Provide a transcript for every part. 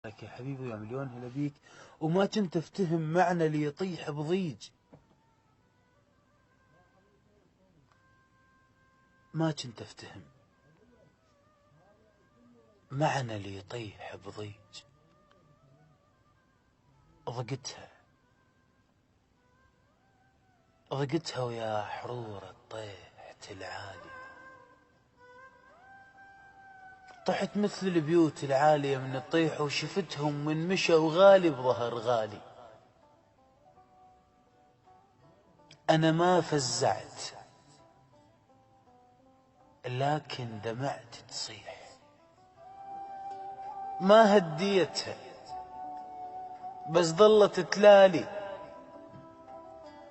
لك يا حبيبي يا مليون هلا بيك. وما كنت افتهم معنى اللي يطيح بضيج، ما كنت افتهم معنى اللي يطيح بضيج. ضقتها ويا حرورة طيحت العالي، طحت مثل البيوت العالية من الطيح، وشفتهم من مشى وغالي بظهر غالي. أنا ما فزعت لكن دمعت تصيح، ما هديتها بس ظلت تلالي،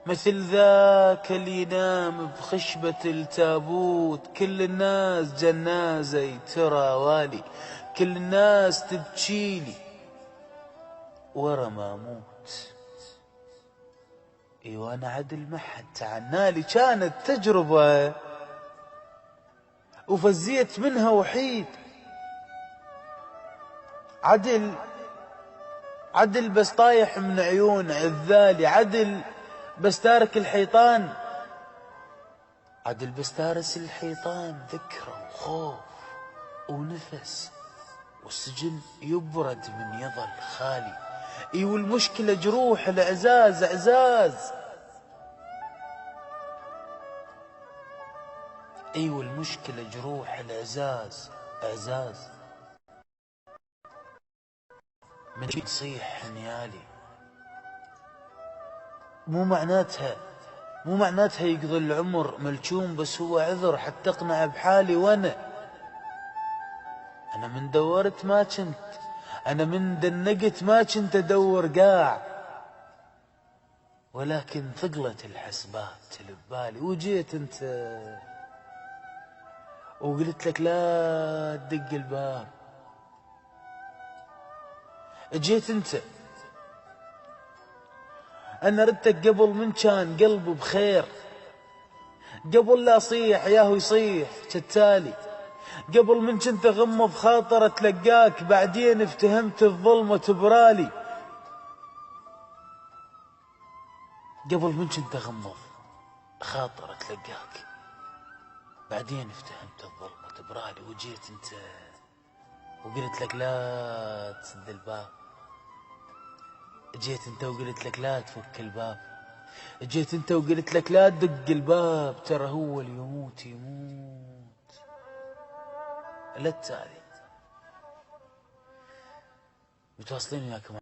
مثل ذاك اللي ينام بخشبة التابوت. كل الناس جنازي ترى والي، كل الناس تبكيلي ورا ما اموت. ايوه انا عدل ما حد تعنالي، كانت تجربة وفزيت منها وحيد. عدل بس طايح من عيون عذالي، عدل بس تارك الحيطان، عدل بس تارس الحيطان ذكرى وخوف ونفس، والسجن يبرد من يظل خالي. ايوه المشكلة جروح العزاز عزاز، ايوه المشكلة جروح العزاز عزاز، من يصيح نيالي. مو معناتها يقضي العمر ملجوم، بس هو عذر حتى اقنع بحالي. انا من دورت ما كنت، انا من دنقت ما كنت ادور قاع، ولكن ثقلت الحسبات ببالي. وجيت انت وقلت لك لا تدق الباب، جيت انت. انا ردتك قبل من كان قلبي بخير، قبل لا اصيح ياهو يصيح كالتالي، قبل من كنت اغمض خاطر اتلقاك، بعدين افتهمت الظلمة تبرالي. قبل من كنت اغمض خاطر اتلقاك، بعدين افتهمت الظلمة تبرالي. وجيت انت وقلت لك لا تسد الباب، جيت انت وقلت لك لا تفك الباب، جيت انت وقلت لك لا تدق الباب، ترى هو اللي يموت يموت. لا التالي متواصلين وياكم.